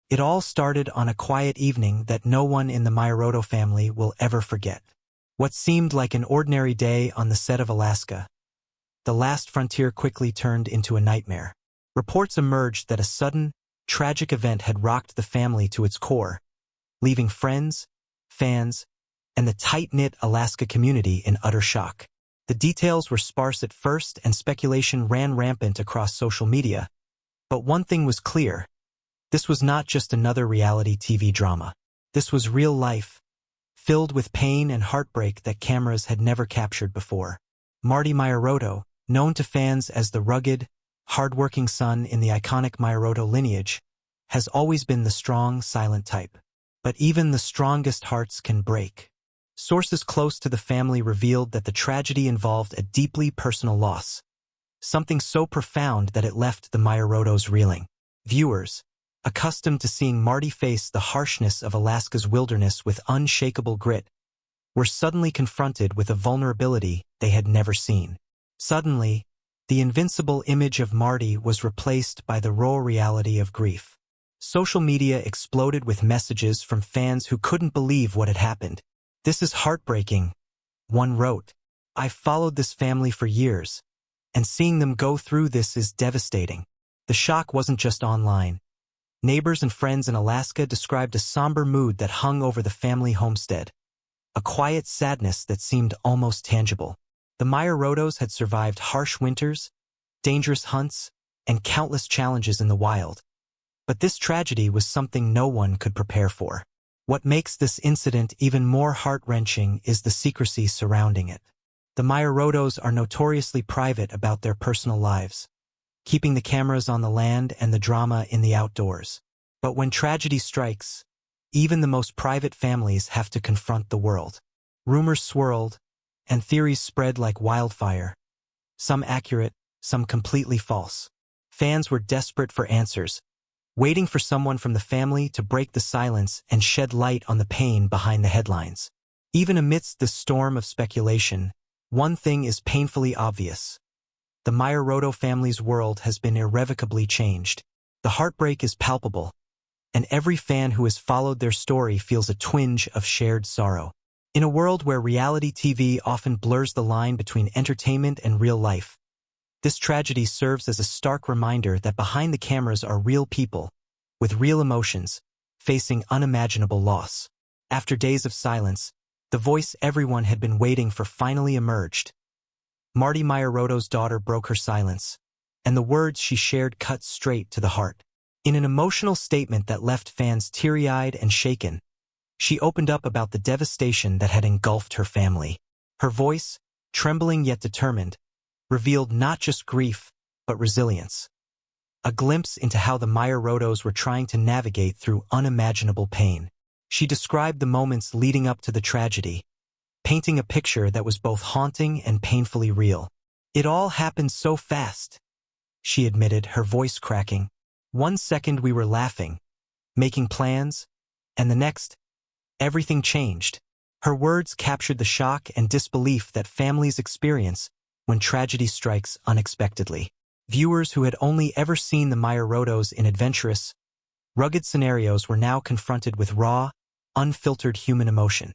It all started on a quiet evening that no one in the Meierotto family will ever forget. What seemed like an ordinary day on the set of Alaska, the last frontier quickly turned into a nightmare. Reports emerged that a sudden, tragic event had rocked the family to its core, leaving friends, fans, and the tight-knit Alaska community in utter shock. The details were sparse at first and speculation ran rampant across social media. But one thing was clear. This was not just another reality TV drama. This was real life, filled with pain and heartbreak that cameras had never captured before. Marty Meierotto, known to fans as the rugged, hard-working son in the iconic Meierotto lineage, has always been the strong, silent type. But even the strongest hearts can break. Sources close to the family revealed that the tragedy involved a deeply personal loss, something so profound that it left the Meierottos reeling. Viewers, accustomed to seeing Marty face the harshness of Alaska's wilderness with unshakable grit, were suddenly confronted with a vulnerability they had never seen. Suddenly, the invincible image of Marty was replaced by the raw reality of grief. Social media exploded with messages from fans who couldn't believe what had happened. "This is heartbreaking," one wrote. "I've followed this family for years, and seeing them go through this is devastating." The shock wasn't just online. Neighbors and friends in Alaska described a somber mood that hung over the family homestead, a quiet sadness that seemed almost tangible. The Meierottos had survived harsh winters, dangerous hunts, and countless challenges in the wild. But this tragedy was something no one could prepare for. What makes this incident even more heart-wrenching is the secrecy surrounding it. The Meierottos are notoriously private about their personal lives, keeping the cameras on the land and the drama in the outdoors. But when tragedy strikes, even the most private families have to confront the world. Rumors swirled, and theories spread like wildfire, some accurate, some completely false. Fans were desperate for answers, waiting for someone from the family to break the silence and shed light on the pain behind the headlines. Even amidst this storm of speculation, one thing is painfully obvious. The Meierotto family's world has been irrevocably changed. The heartbreak is palpable, and every fan who has followed their story feels a twinge of shared sorrow. In a world where reality TV often blurs the line between entertainment and real life, this tragedy serves as a stark reminder that behind the cameras are real people, with real emotions, facing unimaginable loss. After days of silence, the voice everyone had been waiting for finally emerged. Marty Meierotto's daughter broke her silence, and the words she shared cut straight to the heart. In an emotional statement that left fans teary-eyed and shaken, she opened up about the devastation that had engulfed her family. Her voice, trembling yet determined, revealed not just grief, but resilience. A glimpse into how the Meierottos were trying to navigate through unimaginable pain. She described the moments leading up to the tragedy, painting a picture that was both haunting and painfully real. "It all happened so fast," she admitted, her voice cracking. "One second we were laughing, making plans, and the next, everything changed." Her words captured the shock and disbelief that families experience when tragedy strikes unexpectedly. Viewers who had only ever seen the Meierottos in adventurous, rugged scenarios were now confronted with raw, unfiltered human emotion,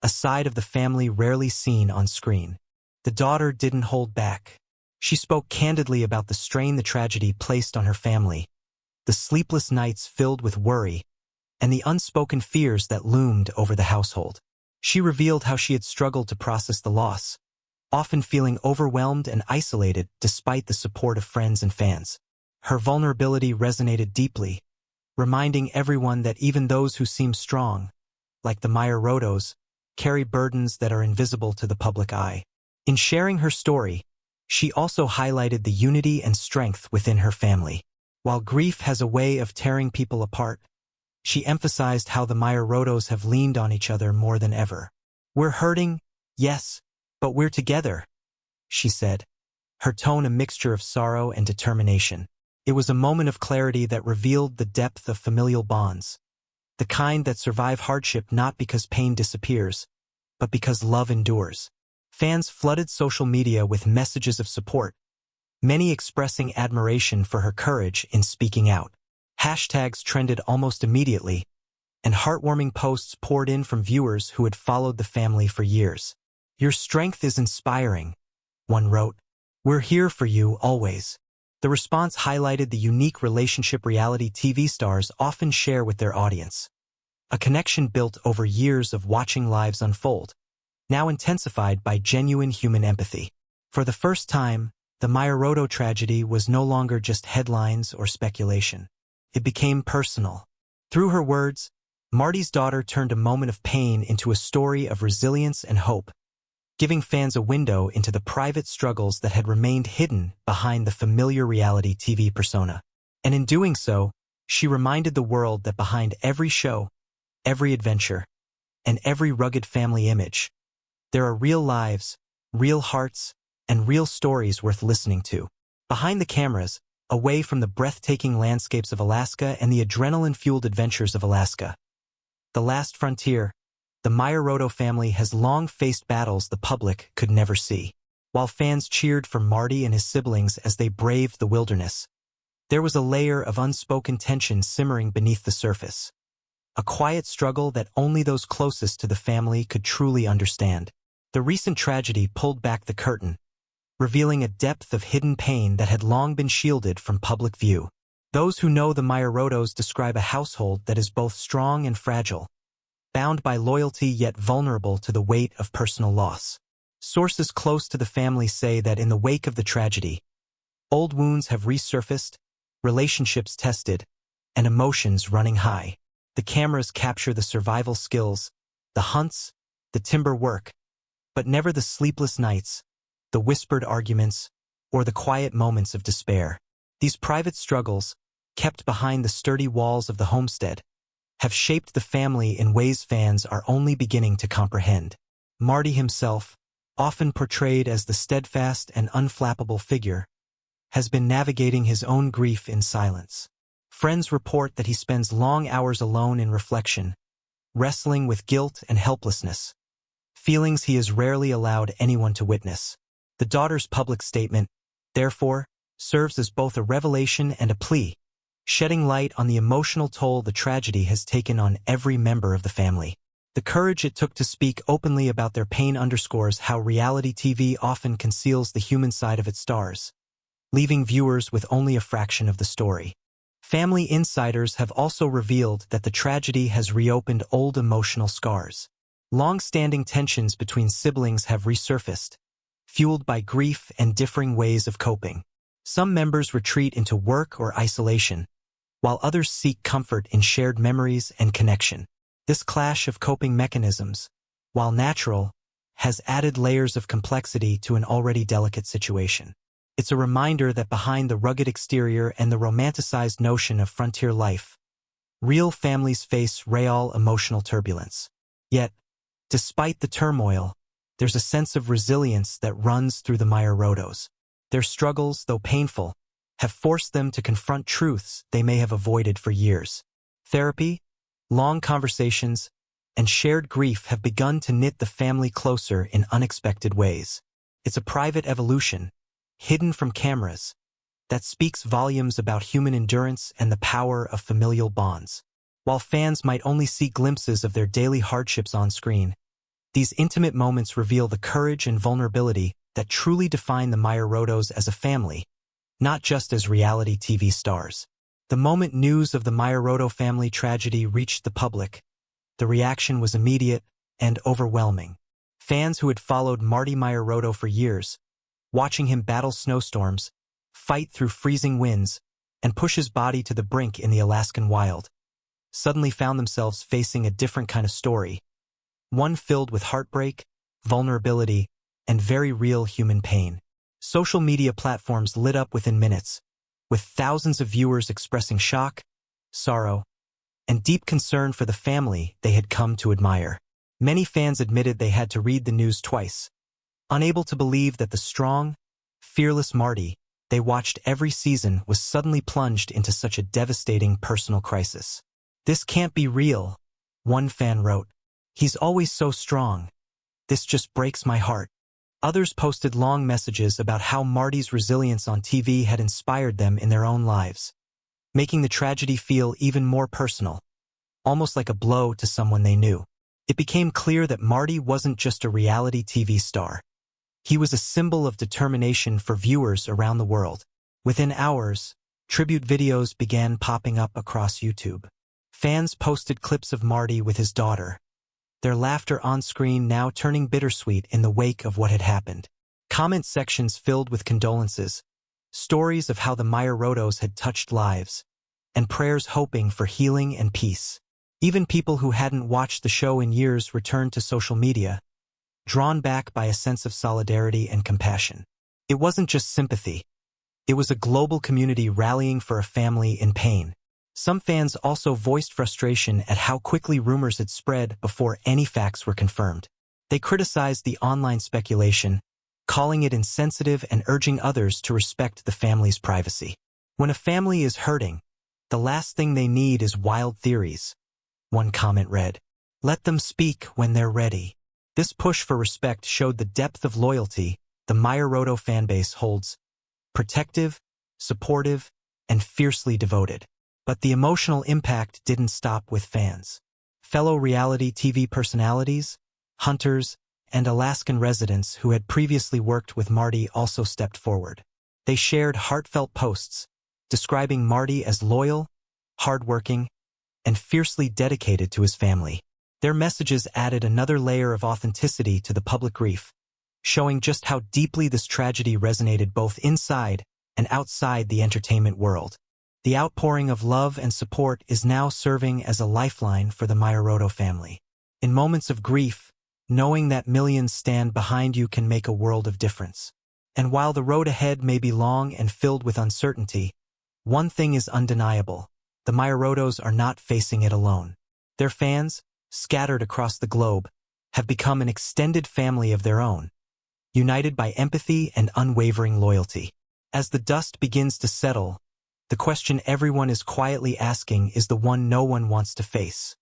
a side of the family rarely seen on screen. The daughter didn't hold back. She spoke candidly about the strain the tragedy placed on her family, the sleepless nights filled with worry, and the unspoken fears that loomed over the household. She revealed how she had struggled to process the loss, often feeling overwhelmed and isolated despite the support of friends and fans. Her vulnerability resonated deeply, reminding everyone that even those who seem strong, like the Meierottos, carry burdens that are invisible to the public eye. In sharing her story, she also highlighted the unity and strength within her family. While grief has a way of tearing people apart, she emphasized how the Meierottos have leaned on each other more than ever. "We're hurting, yes, but we're together," she said, her tone a mixture of sorrow and determination. It was a moment of clarity that revealed the depth of familial bonds, the kind that survive hardship not because pain disappears, but because love endures. Fans flooded social media with messages of support, many expressing admiration for her courage in speaking out. Hashtags trended almost immediately, and heartwarming posts poured in from viewers who had followed the family for years. "Your strength is inspiring," one wrote. "We're here for you always." The response highlighted the unique relationship reality TV stars often share with their audience. A connection built over years of watching lives unfold, now intensified by genuine human empathy. For the first time, the Meierotto tragedy was no longer just headlines or speculation. It became personal. Through her words, Marty's daughter turned a moment of pain into a story of resilience and hope, giving fans a window into the private struggles that had remained hidden behind the familiar reality TV persona. And in doing so, she reminded the world that behind every show, every adventure, and every rugged family image, there are real lives, real hearts, and real stories worth listening to. Behind the cameras, away from the breathtaking landscapes of Alaska and the adrenaline-fueled adventures of Alaska, the last frontier, the Meierotto family has long faced battles the public could never see. While fans cheered for Marty and his siblings as they braved the wilderness, there was a layer of unspoken tension simmering beneath the surface. A quiet struggle that only those closest to the family could truly understand. The recent tragedy pulled back the curtain, revealing a depth of hidden pain that had long been shielded from public view. Those who know the Meierottos describe a household that is both strong and fragile, bound by loyalty yet vulnerable to the weight of personal loss. Sources close to the family say that in the wake of the tragedy, old wounds have resurfaced, relationships tested, and emotions running high. The cameras capture the survival skills, the hunts, the timber work, but never the sleepless nights, the whispered arguments, or the quiet moments of despair. These private struggles, kept behind the sturdy walls of the homestead, have shaped the family in ways fans are only beginning to comprehend. Marty himself, often portrayed as the steadfast and unflappable figure, has been navigating his own grief in silence. Friends report that he spends long hours alone in reflection, wrestling with guilt and helplessness, feelings he has rarely allowed anyone to witness. The daughter's public statement, therefore, serves as both a revelation and a plea, shedding light on the emotional toll the tragedy has taken on every member of the family. The courage it took to speak openly about their pain underscores how reality TV often conceals the human side of its stars, leaving viewers with only a fraction of the story. Family insiders have also revealed that the tragedy has reopened old emotional scars. Long-standing tensions between siblings have resurfaced, fueled by grief and differing ways of coping. Some members retreat into work or isolation, while others seek comfort in shared memories and connection. This clash of coping mechanisms, while natural, has added layers of complexity to an already delicate situation. It's a reminder that behind the rugged exterior and the romanticized notion of frontier life, real families face real emotional turbulence. Yet, despite the turmoil, there's a sense of resilience that runs through the Meierottos. Their struggles, though painful, have forced them to confront truths they may have avoided for years. Therapy, long conversations, and shared grief have begun to knit the family closer in unexpected ways. It's a private evolution, hidden from cameras, that speaks volumes about human endurance and the power of familial bonds. While fans might only see glimpses of their daily hardships on screen, these intimate moments reveal the courage and vulnerability that truly define the Meierottos as a family, not just as reality TV stars. The moment news of the Meierotto family tragedy reached the public, the reaction was immediate and overwhelming. Fans who had followed Marty Meierotto for years, watching him battle snowstorms, fight through freezing winds, and push his body to the brink in the Alaskan wild, suddenly found themselves facing a different kind of story, one filled with heartbreak, vulnerability, and very real human pain. Social media platforms lit up within minutes, with thousands of viewers expressing shock, sorrow, and deep concern for the family they had come to admire. Many fans admitted they had to read the news twice, unable to believe that the strong, fearless Marty they watched every season was suddenly plunged into such a devastating personal crisis. "This can't be real," one fan wrote. "He's always so strong. This just breaks my heart." Others posted long messages about how Marty's resilience on TV had inspired them in their own lives. making the tragedy feel even more personal, almost like a blow to someone they knew. It became clear that Marty wasn't just a reality TV star. He was a symbol of determination for viewers around the world. Within hours, tribute videos began popping up across YouTube. Fans posted clips of Marty with his daughter, their laughter on screen now turning bittersweet in the wake of what had happened. Comment sections filled with condolences, stories of how the Meierottos had touched lives, and prayers hoping for healing and peace. Even people who hadn't watched the show in years returned to social media, drawn back by a sense of solidarity and compassion. It wasn't just sympathy. It was a global community rallying for a family in pain. Some fans also voiced frustration at how quickly rumors had spread before any facts were confirmed. They criticized the online speculation, calling it insensitive and urging others to respect the family's privacy. When a family is hurting, the last thing they need is wild theories. One comment read, "Let them speak when they're ready." This push for respect showed the depth of loyalty the Meierotto fanbase holds, protective, supportive, and fiercely devoted. But the emotional impact didn't stop with fans. Fellow reality TV personalities, hunters, and Alaskan residents who had previously worked with Marty also stepped forward. They shared heartfelt posts, describing Marty as loyal, hardworking, and fiercely dedicated to his family. Their messages added another layer of authenticity to the public grief, showing just how deeply this tragedy resonated both inside and outside the entertainment world. The outpouring of love and support is now serving as a lifeline for the Meierotto family. In moments of grief, knowing that millions stand behind you can make a world of difference. And while the road ahead may be long and filled with uncertainty, one thing is undeniable: the Meierottos are not facing it alone. Their fans, scattered across the globe, have become an extended family of their own, united by empathy and unwavering loyalty. As the dust begins to settle, the question everyone is quietly asking is the one no one wants to face.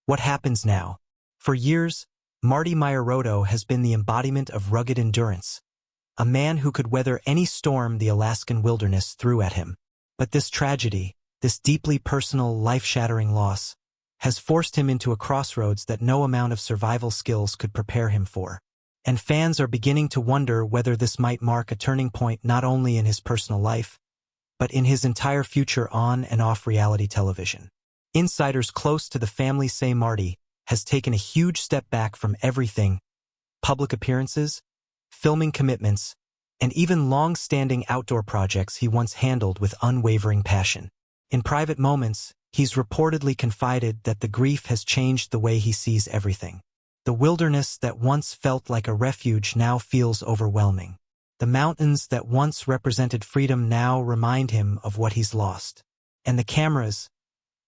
What happens now? For years, Marty Meierotto has been the embodiment of rugged endurance, a man who could weather any storm the Alaskan wilderness threw at him. But this tragedy, this deeply personal, life-shattering loss, has forced him into a crossroads that no amount of survival skills could prepare him for. And fans are beginning to wonder whether this might mark a turning point not only in his personal life, but in his entire future on and off reality television. Insiders close to the family say Marty has taken a huge step back from everything: public appearances, filming commitments, and even long-standing outdoor projects he once handled with unwavering passion. In private moments, he's reportedly confided that the grief has changed the way he sees everything. The wilderness that once felt like a refuge now feels overwhelming. The mountains that once represented freedom now remind him of what he's lost. And the cameras,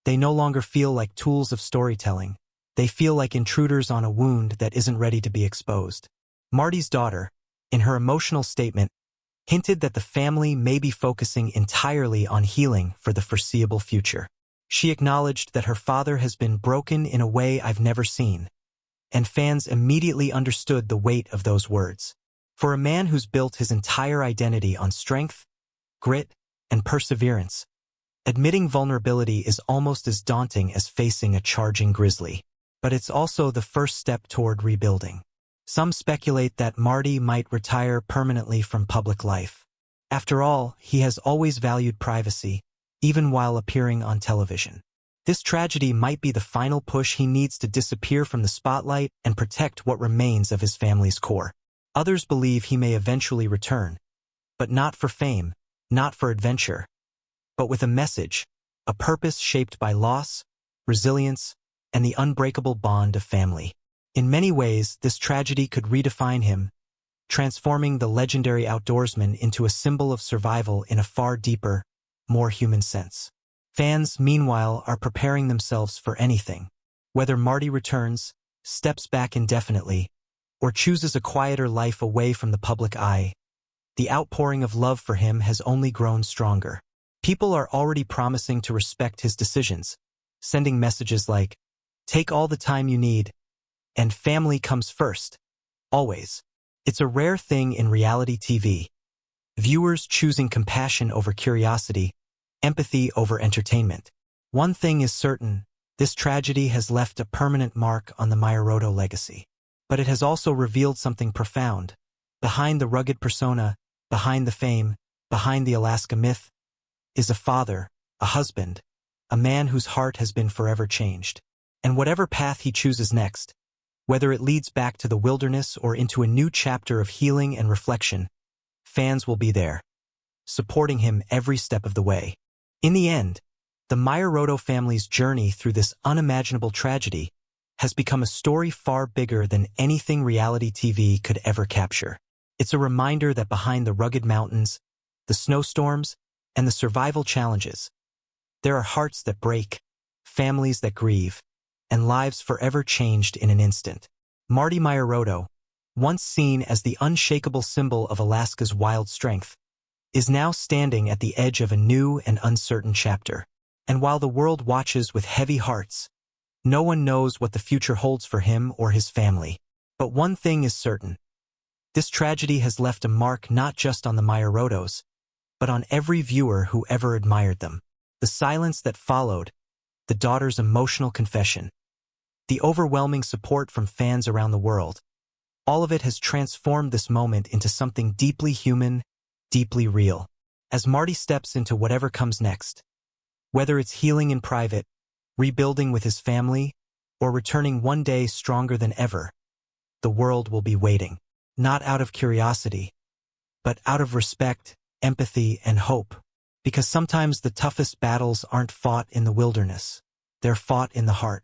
they no longer feel like tools of storytelling. They feel like intruders on a wound that isn't ready to be exposed. Marty's daughter, in her emotional statement, hinted that the family may be focusing entirely on healing for the foreseeable future. She acknowledged that her father has been broken in a way I've never seen, and fans immediately understood the weight of those words. For a man who's built his entire identity on strength, grit, and perseverance, admitting vulnerability is almost as daunting as facing a charging grizzly. But it's also the first step toward rebuilding. Some speculate that Marty might retire permanently from public life. After all, he has always valued privacy, even while appearing on television. This tragedy might be the final push he needs to disappear from the spotlight and protect what remains of his family's core. Others believe he may eventually return, but not for fame, not for adventure, but with a message, a purpose shaped by loss, resilience, and the unbreakable bond of family. In many ways, this tragedy could redefine him, transforming the legendary outdoorsman into a symbol of survival in a far deeper, more human sense. Fans, meanwhile, are preparing themselves for anything. Whether Marty returns, steps back indefinitely, or chooses a quieter life away from the public eye, the outpouring of love for him has only grown stronger. People are already promising to respect his decisions, sending messages like, "Take all the time you need," and "Family comes first, always." It's a rare thing in reality TV. Viewers choosing compassion over curiosity, empathy over entertainment. One thing is certain, this tragedy has left a permanent mark on the Meierotto legacy. But it has also revealed something profound. Behind the rugged persona, behind the fame, behind the Alaska myth, is a father, a husband, a man whose heart has been forever changed. And whatever path he chooses next, whether it leads back to the wilderness or into a new chapter of healing and reflection, fans will be there, supporting him every step of the way. In the end, the Meierotto family's journey through this unimaginable tragedy has become a story far bigger than anything reality TV could ever capture. It's a reminder that behind the rugged mountains, the snowstorms, and the survival challenges, there are hearts that break, families that grieve, and lives forever changed in an instant. Marty Meierotto, once seen as the unshakable symbol of Alaska's wild strength, is now standing at the edge of a new and uncertain chapter. And while the world watches with heavy hearts, no one knows what the future holds for him or his family. But one thing is certain. This tragedy has left a mark not just on the Meierottos, but on every viewer who ever admired them. The silence that followed, the daughter's emotional confession, the overwhelming support from fans around the world, all of it has transformed this moment into something deeply human, deeply real. As Marty steps into whatever comes next, whether it's healing in private, rebuilding with his family, or returning one day stronger than ever, the world will be waiting, not out of curiosity, but out of respect, empathy, and hope. Because sometimes the toughest battles aren't fought in the wilderness, they're fought in the heart.